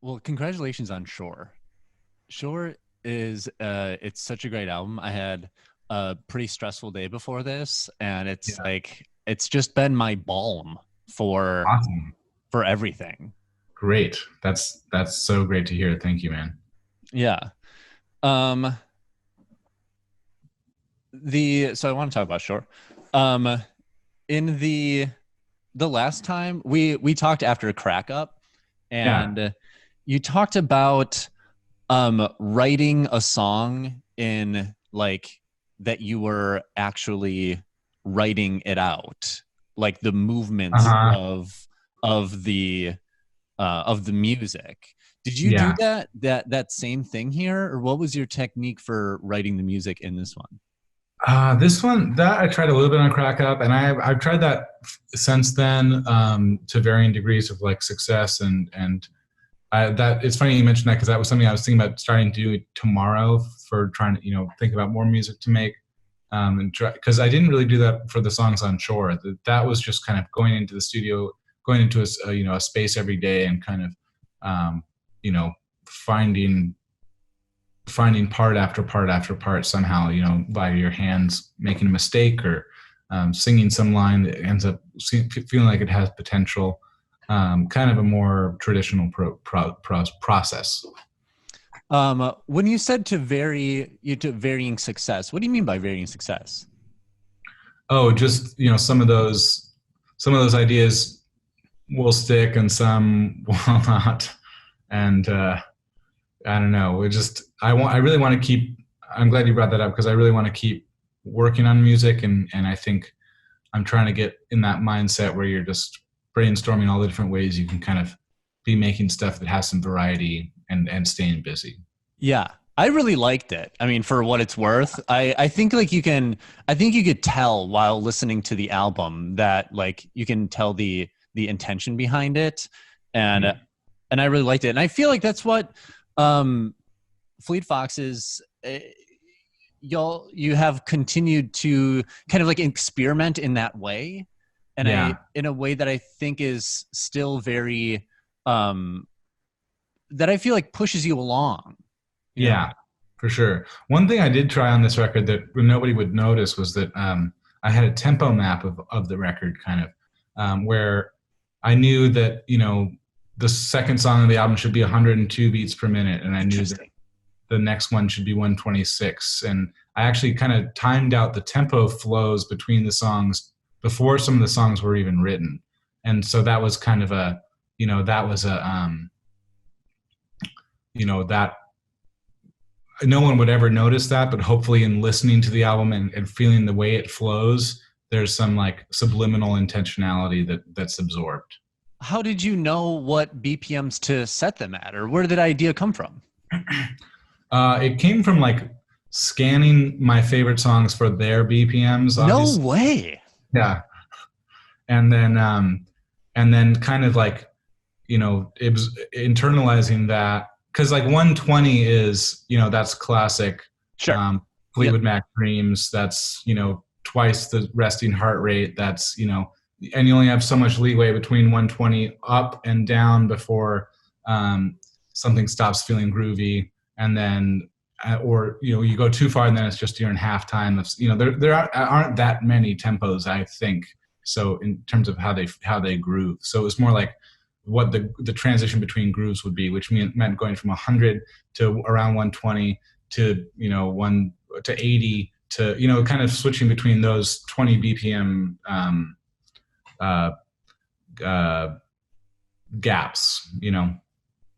Well, congratulations on Shore. Shore is it's such a great album. I had a pretty stressful day before this, and it's Yeah, like it's just been my balm for awesome. for everything. Great. That's so great to hear. Thank you, man. Yeah. Um the so I want to talk about Shore. Um in the last time we talked after a crack up, Yeah. and you talked about writing a song in like that you were actually writing it out, like the movements Uh-huh. of the of the music. Did you do Yeah. that same thing here, or what was your technique for writing the music in this one? This one that I tried a little bit on Crack Up, and I've tried that since then to varying degrees of like success and that it's funny you mentioned that because that was something I was thinking about starting to do tomorrow for trying to think about more music to make and try because I didn't really do that for the songs on Shore. That was just kind of going into the studio, going into a space every day and kind of um, you know finding part after part after part somehow, by your hands making a mistake or singing some line that ends up feeling like it has potential. Kind of a more traditional process. When you said to vary you to varying success, what do you mean by varying success? Oh, just some of those ideas will stick and some will not. And I don't know. I really want to keep. I'm glad you brought that up because I really want to keep working on music, and I think I'm trying to get in that mindset where you're just brainstorming all the different ways you can kind of be making stuff that has some variety and staying busy. Yeah, I really liked it. I mean, for what it's worth, I think like I think you could tell while listening to the album that like you can tell the intention behind it, and Yeah. and I really liked it. And I feel like that's what um Fleet Foxes you have continued to kind of like experiment in that way, and I Yeah. in a way that I think is still very um that I feel like pushes you along, you know. Yeah, for sure. One thing I did try on this record that nobody would notice was that I had a tempo map of the record, kind of, where I knew that, the second song of the album should be 102 beats per minute, and I knew that Interesting. the next one should be 126. And I actually kind of timed out the tempo flows between the songs before some of the songs were even written. And so that was kind of that was that no one would ever notice that, but hopefully in listening to the album and feeling the way it flows, there's some like subliminal intentionality that's absorbed. How did you know what BPMs to set them at, or where did that idea come from? It came from like scanning my favorite songs for their BPMs, No obviously. way. Yeah, and then kind of like it was internalizing that because like 120 is that's classic Sure. um, Yep. Fleetwood Mac Dreams. That's twice the resting heart rate. That's and you only have so much leeway between 120 up and down before um, something stops feeling groovy, and then or you go too far and then it's just you're in halftime. Of there aren't that many tempos, I think. So in terms of how they groove, so it's more like what the transition between grooves would be, which meant going from 100 to around 120 to 80 to kind of switching between those 20 BPM uh, uh, gaps.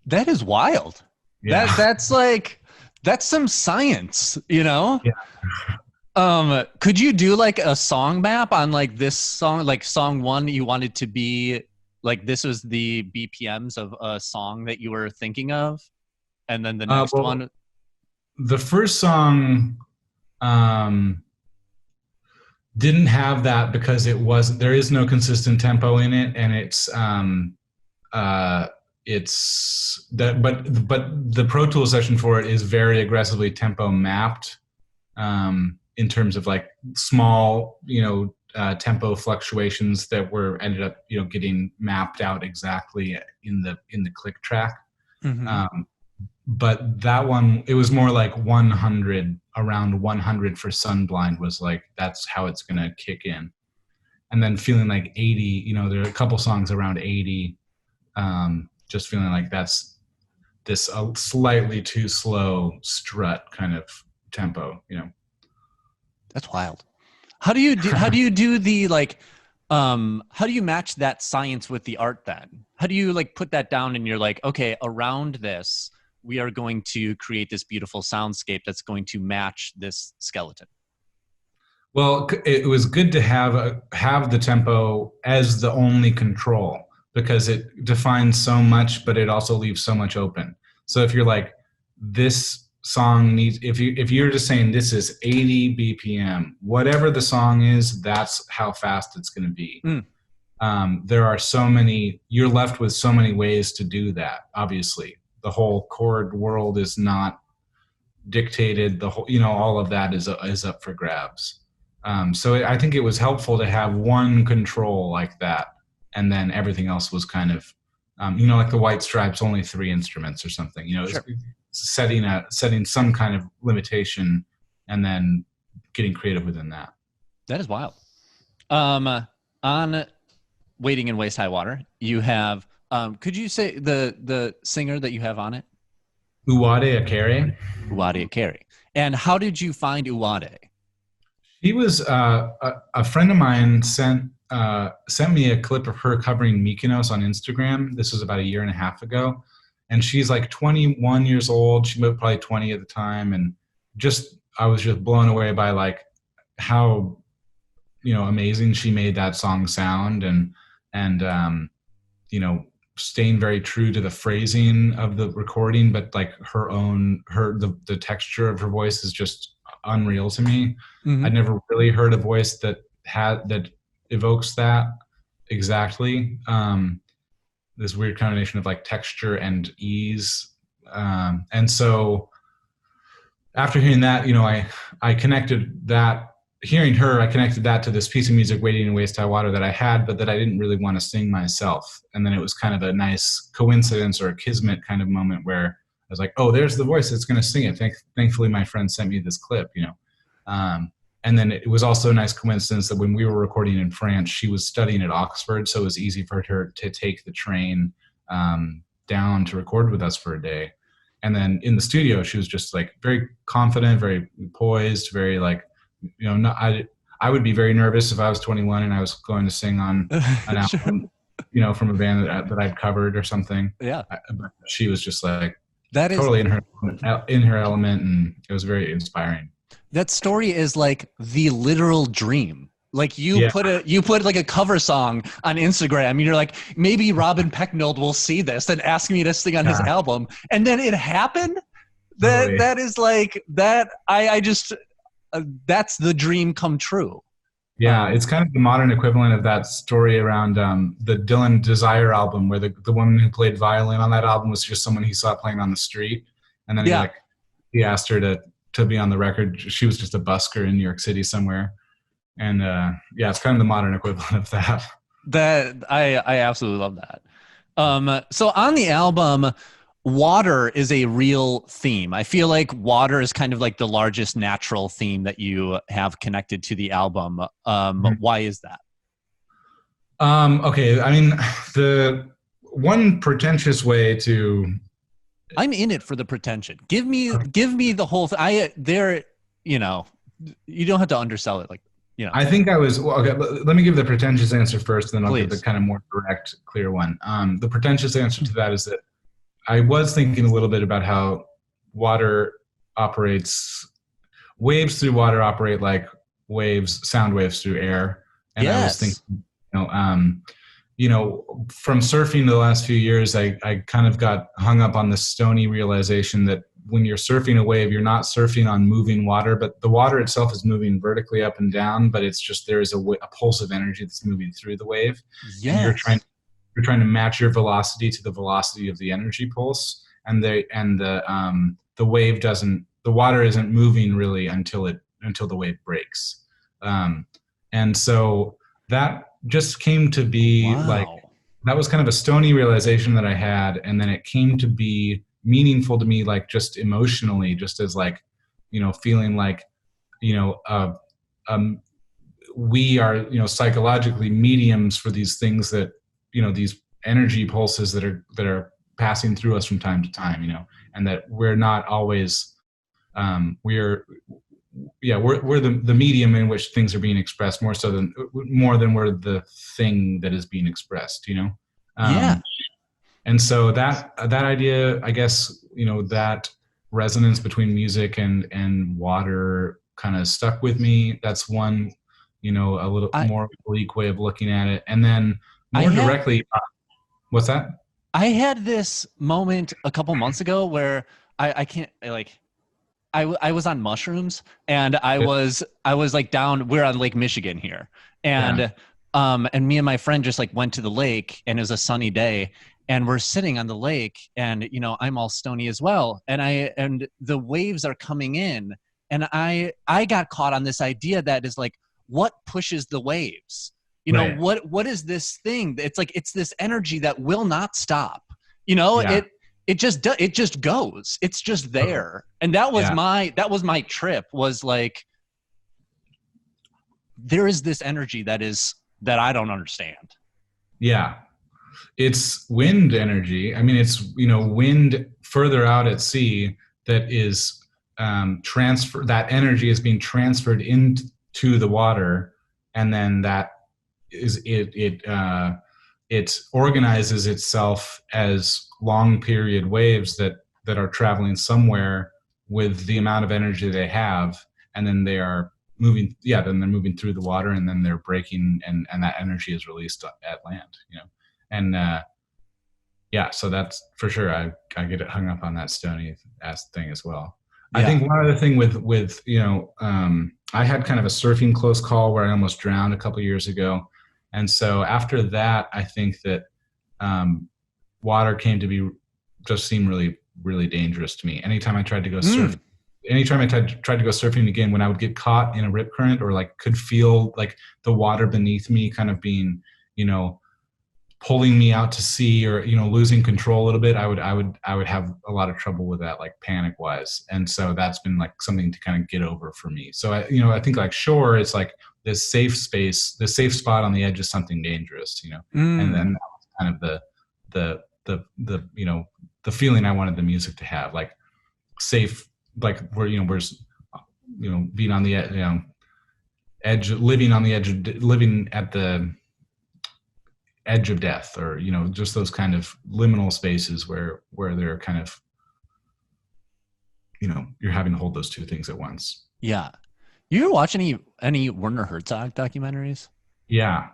That is wild. Yeah, That's like that's some science, you know? yeah. Could you do like a song map on like this song, like song one you wanted to be like this was the BPMs of a song that you were thinking of, and then the next Well, one. the first song um, didn't have that because there is no consistent tempo in it, and uh, it's that but the Pro Tools session for it is very aggressively tempo mapped in terms of like small tempo fluctuations that were ended up getting mapped out exactly in the click track. Mm-hmm. Um, but that one, it was more like 100, around 100 for Sunblind was like, that's how it's going to kick in. And then feeling like 80, there are a couple songs around 80, just feeling like that's this slightly too slow strut kind of tempo. That's wild. How do you do the like how do you match that science with the art then? How do you like put that down and you're like, okay, around this, we are going to create this beautiful soundscape that's going to match this skeleton. Well, it was good to have the tempo as the only control because it defines so much, but it also leaves so much open. So if you're like, this song needs, if you're just saying this is 80 BPM, whatever the song is, that's how fast it's going to be. Mm. There are so many. You're left with so many ways to do that. Obviously, the whole chord world is not dictated. The whole, all of that is up for grabs. So I think it was helpful to have one control like that, and then everything else was kind of, like the White Stripes, only 3 instruments or something. Sure. Setting some kind of limitation, and then getting creative within that. That is wild. On Waiting in Waist High Water, you have could you say the singer that you have on it? Uwade Akere. Uwade Akere. And how did you find Uwade? He was a friend of mine sent me a clip of her covering Mykonos on Instagram. This was about a year and a half ago, and she's like 21 years old. She was probably 20 at the time, and I was just blown away by like how amazing she made that song sound, and staying very true to the phrasing of the recording, but like the texture of her voice is just unreal to me. Mm-hmm. I'd never really heard a voice that evokes that exactly. This weird combination of like texture and ease. And so after hearing that, I connected that. Hearing her, I connected that to this piece of music, Waiting in Waist High Water, that I had, but that I didn't really want to sing myself. And then it was kind of a nice coincidence or a kismet kind of moment where I was like, oh, there's the voice that's going to sing it. Thankfully, my friend sent me this clip, and then it was also a nice coincidence that when we were recording in France, she was studying at Oxford, so it was easy for her to take the train down to record with us for a day. And then in the studio, she was just like very confident, very poised, very like, I would be very nervous if I was 21 and I was going to sing on an album, from a band that I'd covered or something. Yeah. But she was just like that is totally in her element, and it was very inspiring. That story is like the literal dream. Like you put like a cover song on Instagram and you're like, maybe Robin Pecknold will see this and ask me to sing on his album. And then it happened. That is like that. I just, that's the dream come true. Yeah, it's kind of the modern equivalent of that story around the Dylan Desire album, where the woman who played violin on that album was just someone he saw playing on the street, and then he asked her to be on the record. She was just a busker in New York City somewhere, and it's kind of the modern equivalent of that. That I absolutely love that. So on the album, water is a real theme. I feel like water is kind of like the largest natural theme that you have connected to the album. Why is that? Okay, I mean, the one pretentious way to... I'm in it for the pretension. Give me the whole thing. You don't have to undersell it. Like, I think I was, okay, let me give the pretentious answer first, then I'll give the kind of more direct, clear one. The pretentious answer to that is that I was thinking a little bit about how water operates, waves through water operate like sound waves through air. And I was thinking, from surfing the last few years, I kind of got hung up on the stony realization that when you're surfing a wave, you're not surfing on moving water, but the water itself is moving vertically up and down, but it's just, there is a pulse of energy that's moving through the wave. Yes. And you're trying to match your velocity to the velocity of the energy pulse, and the wave doesn't, the water isn't moving really until the wave breaks. And so that just came to be like that was kind of a stony realization that I had, and then it came to be meaningful to me, like just emotionally, just as like, feeling like, you know, um, we are, psychologically mediums for these things that, these energy pulses that are passing through us from time to time, and that we're not always, we're yeah, we're the medium in which things are being expressed more than we're the thing that is being expressed, Yeah. um, and so that idea, I guess, that resonance between music and water kind of stuck with me. That's one, a little I more oblique way of looking at it. And then I more had directly, what's that? I had this moment a couple months ago where I can't like I was on mushrooms and I was like down, we're on Lake Michigan here. Yeah, And me and my friend just like went to the lake and it was a sunny day and we're sitting on the lake and I'm all stony as well. And the waves are coming in and I got caught on this idea that is like, what pushes the waves? right. What is this thing? It's like it's this energy that will not stop. You know, Yeah, it just goes. It's just totally. there. And Yeah, that was my trip, was like there is this energy that I don't understand. yeah. It's wind energy. I mean, it's wind further out at sea that is transfer. That energy is being transferred into the water, and then that is it organizes itself as long period waves that are traveling somewhere with the amount of energy they have, and then they are moving. Yeah, then they're moving through the water, and then they're breaking, and that energy is released at land. And yeah, so that's for sure. I get hung up on that stony ass thing as well. I Yeah. think one other thing with I had kind of a surfing close call where I almost drowned a couple years ago, and so after that, I think that water came to be just seem really really dangerous to me. Anytime I tried to go surf, Mm. anytime I tried to go surfing again, when I would get caught in a rip current or like could feel like the water beneath me kind of being, you know, pulling me out to sea or losing control a little bit, I would have a lot of trouble with that, like panic wise. And so that's been like something to kind of get over for me. So I think like shore, it's like this safe space, this safe spot on the edge of something dangerous, and then Mm. that was kind of the the feeling I wanted the music to have, like safe, like where where's being on the edge, living on the edge of living at the edge of death, or just those kind of liminal spaces where they're kind of you're having to hold those two things at once. Yeah. You ever watch any Werner Herzog documentaries? Yeah,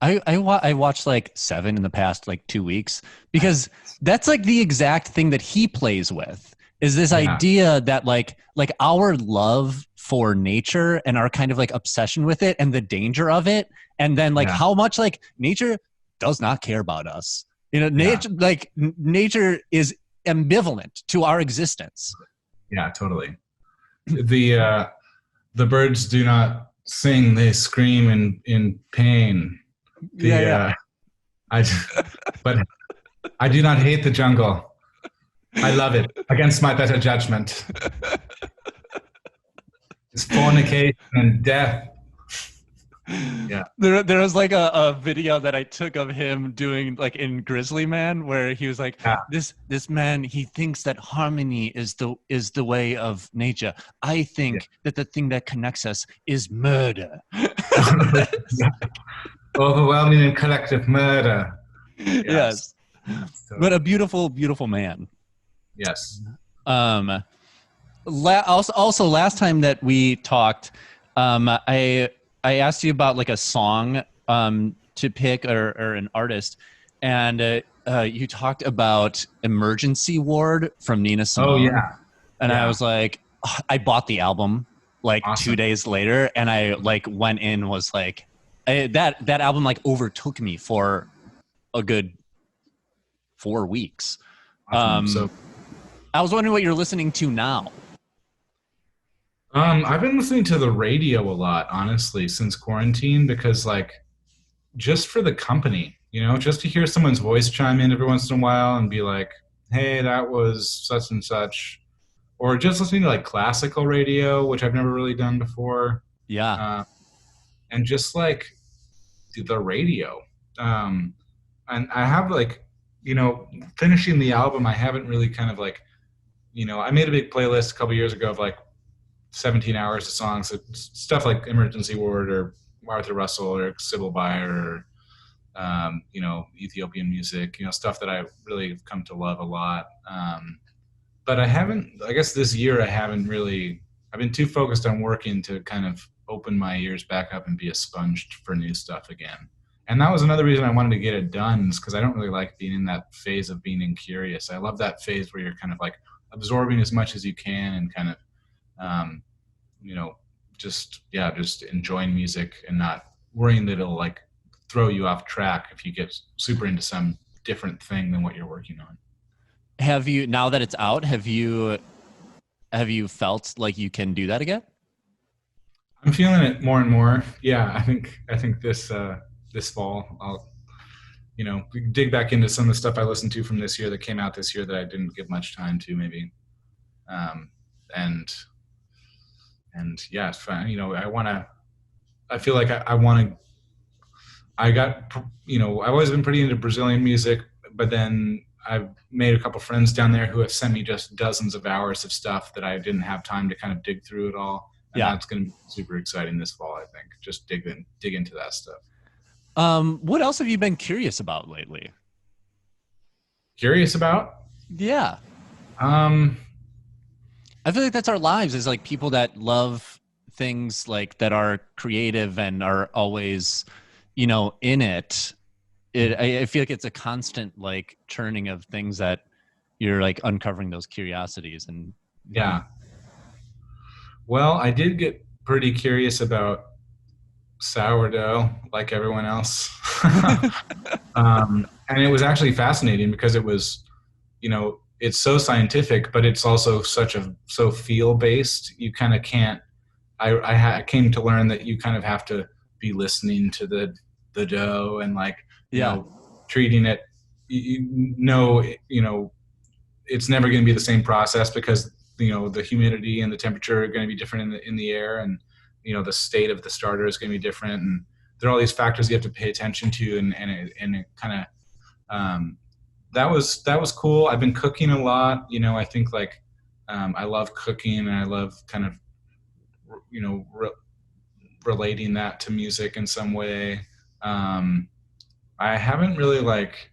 I watched like 7 in the past like 2 weeks because that's like the exact thing that he plays with, is this yeah, idea that like our love for nature and our kind of like obsession with it and the danger of it, and then like yeah, how much like nature does not care about us. yeah, Nature is ambivalent to our existence. yeah, totally. The birds do not sing, they scream in pain. Yeah, the yeah. I but I do not hate the jungle, I love it against my better judgment. It's fornication and death. Yeah, There was like a video that I took of him doing like in Grizzly Man, where he was like, yeah. this man, he thinks that harmony is the way of nature. I Yeah. think that the thing that connects us is murder. Overwhelming and collective murder. Yes, Yes, but a totally. beautiful, beautiful man. Yes. Um, also last time that we talked, I asked you about like a song to pick, or an artist, and you talked about Emergency Ward from Nina Oh Simone, yeah. and I Yeah. was like, "Ugh," I bought the album like two Awesome. days later, and I like went in, was like, that album like overtook me for a good 4 weeks. Awesome. So I was wondering what you're listening to now. I've been listening to the radio a lot, honestly, since quarantine, because like just for the company, just to hear someone's voice chime in every once in a while and be like, hey, that was such and such. Or just listening to like classical radio, which I've never really done before. Yeah. Uh, and just like the radio. Um, and I have like, you know, finishing the album, I haven't really kind of like, I made a big playlist a couple years ago of like 17 hours of songs, stuff like Emergency Ward or Martha Russell or Sybil Bayer or, Ethiopian music, stuff that I really have come to love a lot. But I guess this year I've been too focused on working to kind of open my ears back up and be a sponge for new stuff again. And that was another reason I wanted to get it done, is because I don't really like being in that phase of being curious. I love that phase where you're kind of like absorbing as much as you can and kind of, um, you know, just enjoying music and not worrying that it'll like throw you off track if you get super into some different thing than what you're working on. Have you, now that it's out, have you felt like you can do that again? I'm feeling it more and more. Yeah, I think this fall I'll dig back into some of the stuff I listened to from this year that came out this year that I didn't give much time to maybe. Um, and yeah, it's fun. I feel like I want to. I got I've always been pretty into Brazilian music, but then I've made a couple friends down there who have sent me just dozens of hours of stuff that I didn't have time to kind of dig through it all. And Yeah. that's going to be super exciting this fall, I think. Just dig into that stuff. What else have you been curious about lately? Curious about? Yeah. Um, I feel like that's our lives, is like people that love things like that are creative and are always, in it. I feel like it's a constant like churning of things that you're like uncovering those curiosities and yeah. Well, I did get pretty curious about sourdough, like everyone else. And it was actually fascinating because it was, it's so scientific, but it's also so feel based. You kind of can't. I came to learn that you kind of have to be listening to the dough and like yeah. treating it. It's never going to be the same process because the humidity and the temperature are going to be different in the air, and the state of the starter is going to be different, and there are all these factors you have to pay attention to, and it kind of that was cool. I've been cooking a lot. I think like I love cooking, and I love kind of relating that to music in some way. I haven't really like.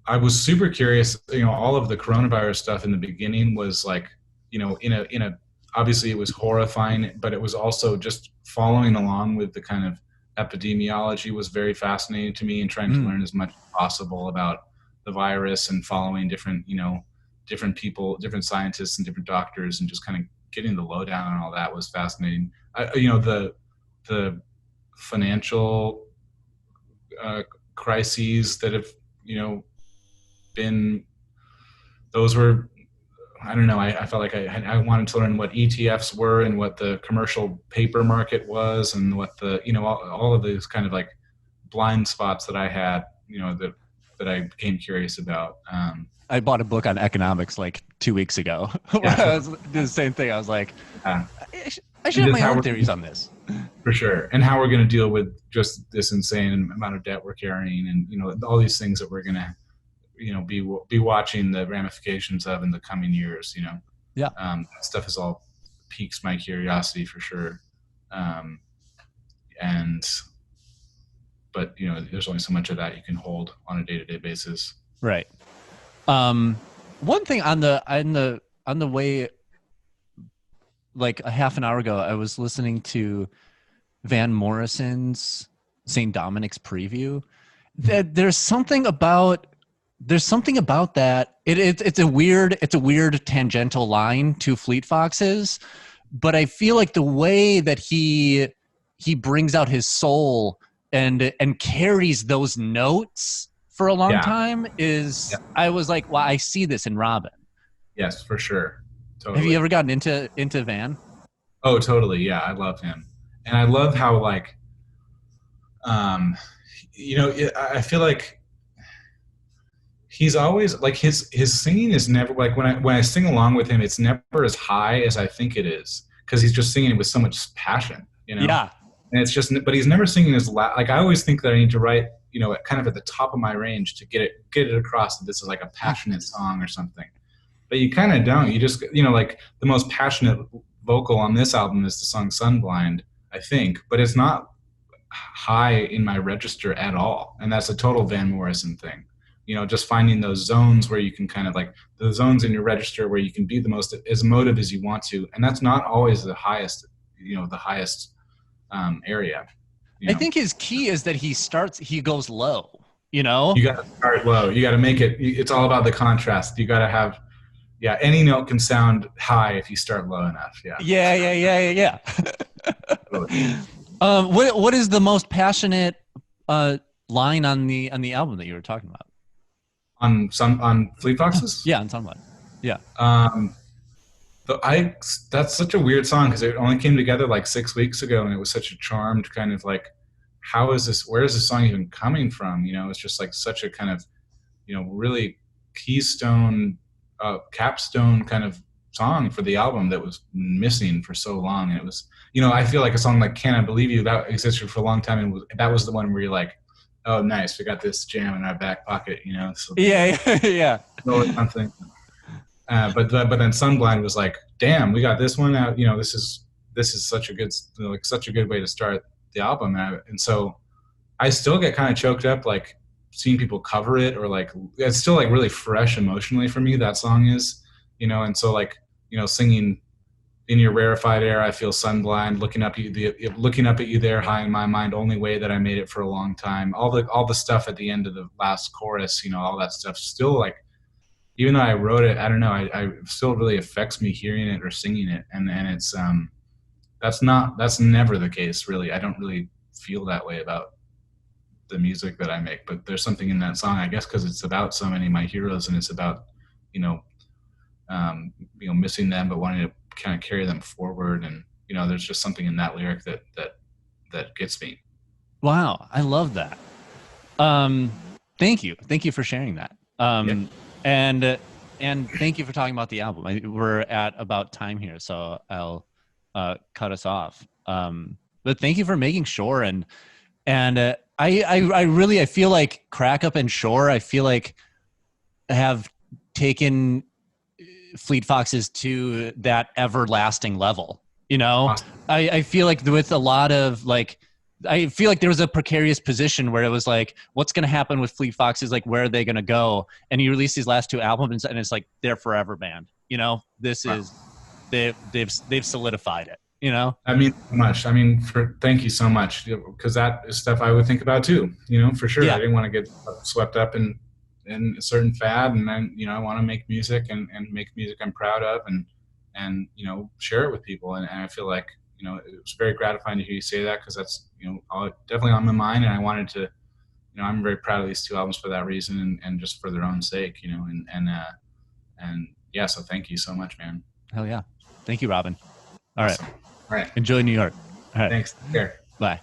I was super curious. All of the coronavirus stuff in the beginning was like, in a obviously it was horrifying, but it was also just following along with the kind of epidemiology was very fascinating to me, and trying to learn as much as possible about the virus and following different people, different scientists and different doctors, and just kind of getting the lowdown and all that was fascinating. The financial crises that have been, those were, I don't know, I felt like I wanted to learn what ETFs were and what the commercial paper market was, and what all of these kind of like blind spots that I had, that I became curious about. I bought a book on economics like 2 weeks ago. Yeah, I was did the same thing. I was like, uh, I should have my own theories on this. For sure. And how we're going to deal with just this insane amount of debt we're carrying, and all these things that we're going to be watching the ramifications of in the coming years. Yeah. That stuff is all piques my curiosity for sure. And but there's only so much of that you can hold on a day-to-day basis. Right. One thing on the way, like a half an hour ago, I was listening to Van Morrison's St. Dominic's preview. That there's something about that. It's a weird tangential line to Fleet Foxes, but I feel like the way that he brings out his soul and carries those notes for a long time is, Yeah. I was like, well, I see this in Robin. Yes, for sure. Totally. Have you ever gotten into Van? Oh, totally. Yeah, I love him, and I love how like Um, I feel like he's always like his singing is never like when I sing along with him, it's never as high as I think it is because he's just singing with so much passion, Yeah. and it's just, but he's never singing as loud. Like I always think that I need to write, at kind of at the top of my range to get it across that this is like a passionate song or something. But you kind of don't. You just, like the most passionate vocal on this album is the song Sunblind, I think, but it's not high in my register at all. And that's a total Van Morrison thing. Just finding those zones where you can kind of like the zones in your register where you can be the most as emotive as you want to. And that's not always the highest area. I think his key is that he goes low, you know? You got to start low. You got to make it, it's all about the contrast. You got to have, yeah, any note can sound high if you start low enough. Yeah. Yeah. Totally. What is the most passionate line on the album that you were talking about? On Fleet Foxes? Yeah, on Sunlight. Yeah. Um, that's such a weird song because it only came together like 6 weeks ago, and it was such a charmed kind of like, where is this song even coming from? It's just like such a kind of, really keystone, capstone kind of song for the album that was missing for so long. And it was, I feel like a song like "Can I Believe You" that existed for a long time, and that was the one where you're like, oh, nice, we got this jam in our back pocket, So Yeah. something. But then Sunblind was like, damn, we got this one out. This is such a good way to start the album. And so I still get kind of choked up, like seeing people cover it, or like it's still like really fresh emotionally for me. That song is, and so like singing "In Your Rarefied Air," I feel Sunblind, looking up at you there, high in my mind, only way that I made it for a long time. All the stuff at the end of the last chorus, all that stuff still like. Even though I wrote it, I don't know, I still really affects me hearing it or singing it, and it's that's never the case really. I don't really feel that way about the music that I make, but there's something in that song, I guess, because it's about so many of my heroes, and it's about missing them but wanting to kind of carry them forward, and there's just something in that lyric that gets me. Wow, I love that. Thank you for sharing that. Yeah. And thank you for talking about the album. We're at about time here, so I'll cut us off. But thank you for making sure, and I feel like Crack Up and Shore, I feel like have taken Fleet Foxes to that everlasting level. Awesome. I feel like with a lot of like. I feel like there was a precarious position where it was like, what's going to happen with Fleet Foxes? Like, where are they going to go? And you release these last two albums, and it's like they're forever band. This is they've solidified it. I mean, much. I mean, thank you so much, because that is stuff I would think about too. For sure. Yeah. I didn't want to get swept up in a certain fad, and then I want to make music and make music I'm proud of, and share it with people. And I feel like it was very gratifying to hear you say that, because that's definitely on my mind, and I wanted to. I'm very proud of these two albums for that reason, and just for their own sake. And yeah. So thank you so much, man. Hell yeah. Thank you, Robin. All Awesome. right. All right. Enjoy New York. All right. Thanks. Take care. Bye.